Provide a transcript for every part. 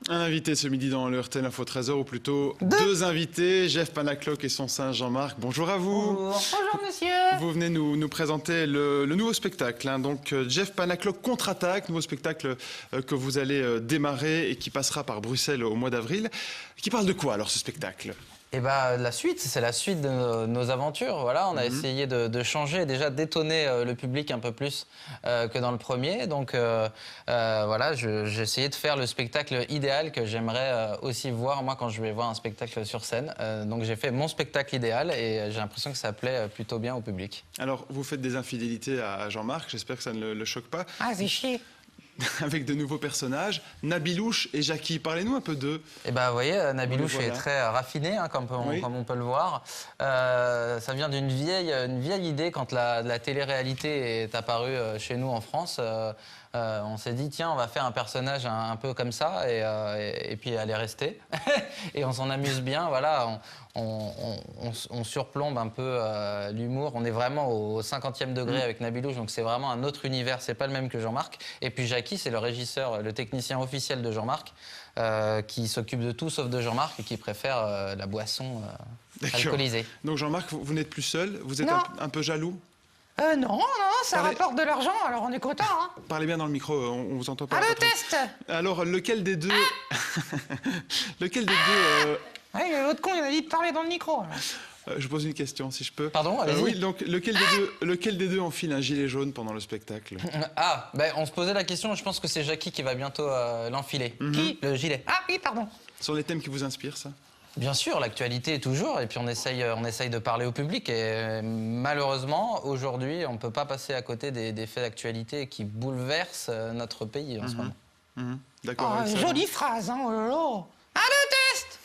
Un invité ce midi dans le RTL Info Trésor, ou plutôt deux invités, Jeff Panacloc et son singe Jean-Marc. Bonjour à vous. Bonjour monsieur. Vous venez nous présenter le nouveau spectacle. Donc Jeff Panacloc contre-attaque, nouveau spectacle que vous allez démarrer et qui passera par Bruxelles au mois d'avril. Qui parle de quoi alors ce spectacle ? Et la suite, c'est la suite de nos aventures. Voilà, on a essayé de changer, déjà d'étonner le public un peu plus que dans le premier. Donc voilà, j'ai essayé de faire le spectacle idéal que j'aimerais aussi voir moi quand je vais voir un spectacle sur scène. Donc j'ai fait mon spectacle idéal et j'ai l'impression que ça plaît plutôt bien au public. Alors vous faites des infidélités à Jean-Marc, j'espère que ça ne le choque pas. Ah, c'est chier. Avec de nouveaux personnages, Nabilouche et Jackie. Parlez-nous un peu d'eux. Et vous voyez, Nabilouche est très raffiné, hein, comme on peut le voir. Ça vient d'une vieille idée quand la télé-réalité est apparue chez nous en France. On s'est dit, tiens, on va faire un personnage un peu comme ça, et puis elle est restée. Et on s'en amuse bien, voilà. On surplombe un peu l'humour. On est vraiment au 50e degré avec Nabilouche, donc c'est vraiment un autre univers. C'est pas le même que Jean-Marc. Et puis Jackie, c'est le régisseur, le technicien officiel de Jean-Marc, qui s'occupe de tout sauf de Jean-Marc et qui préfère la boisson alcoolisée. Donc Jean-Marc, vous n'êtes plus seul, vous êtes un peu jaloux ? Non, ça rapporte de l'argent, alors on est content. Hein. Parlez bien dans le micro, on vous entend pas. Ah, le test. Alors, lequel des deux... lequel des deux... Oui, l'autre con, il a dit de parler dans le micro. Je pose une question, si je peux. Pardon, allez-y. Oui, donc lequel des deux enfile un gilet jaune pendant le spectacle ? On se posait la question, je pense que c'est Jackie qui va bientôt l'enfiler. Qui ? Le gilet. Ah oui, pardon. Sur les thèmes qui vous inspirent, ça ? Bien sûr, l'actualité toujours, et puis on essaye de parler au public. Et malheureusement, aujourd'hui, on ne peut pas passer à côté des faits d'actualité qui bouleversent notre pays en ce moment. D'accord. Jolie phrase, hein, oh là là. Ah, le test.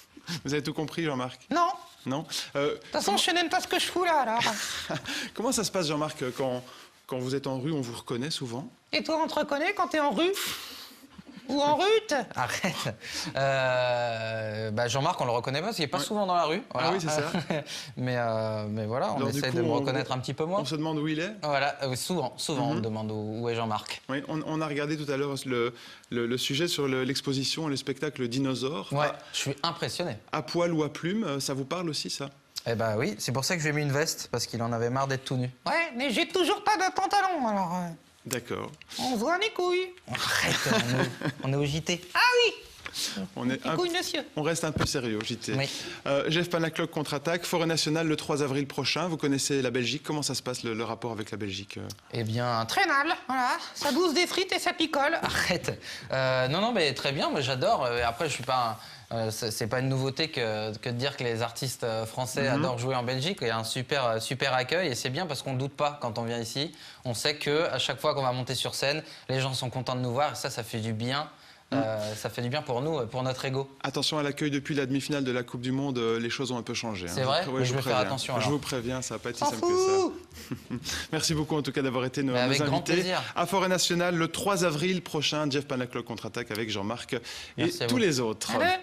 Vous avez tout compris, Jean-Marc ? Non. Non. De toute façon, je sais même pas ce que je fous là, alors. Comment ça se passe, Jean-Marc, quand vous êtes en rue, on vous reconnaît souvent ? Et toi, on te reconnaît quand t'es en rue ? Ou en rute ? Arrête. Jean-Marc, on le reconnaît pas parce qu'il n'est pas souvent dans la rue. Voilà. Ah oui, c'est ça. mais voilà, on essaie de me reconnaître un petit peu moins. On se demande où il est ? Voilà, souvent, on me demande où est Jean-Marc. Oui, on a regardé tout à l'heure le sujet sur l'exposition et le spectacle Dinosaure. Ouais, je suis impressionné. À poil ou à plume, ça vous parle aussi, ça ? Eh oui, c'est pour ça que je lui ai mis une veste, parce qu'il en avait marre d'être tout nu. Ouais, mais j'ai toujours pas de pantalon, alors... D'accord. On voit les couilles. Arrête, on est au JT. Ah oui. On reste un peu sérieux au JT. Oui. Jeff Panacloc contre-attaque, Forêt nationale le 3 avril prochain. Vous connaissez la Belgique. Comment ça se passe le rapport avec la Belgique ? Eh bien, très mal. Voilà, ça bouffe des frites et ça picole. Arrête. Non, mais très bien. Moi, j'adore. Après, je suis pas. C'est pas une nouveauté que de dire que les artistes français adorent jouer en Belgique. Il y a un super accueil et c'est bien parce qu'on ne doute pas quand on vient ici. On sait qu'à chaque fois qu'on va monter sur scène, les gens sont contents de nous voir et ça fait du bien. Ça fait du bien pour nous, pour notre ego. Attention à l'accueil depuis la demi-finale de la Coupe du Monde, les choses ont un peu changé. C'est vrai ? Je vais faire attention. Je vous préviens, ça va pas être si simple que ça. Merci beaucoup en tout cas d'avoir été nos invités. Grand plaisir. À Forêt nationale le 3 avril prochain, Jeff Panacloc contre-attaque avec Jean-Marc et tous les autres. Allez.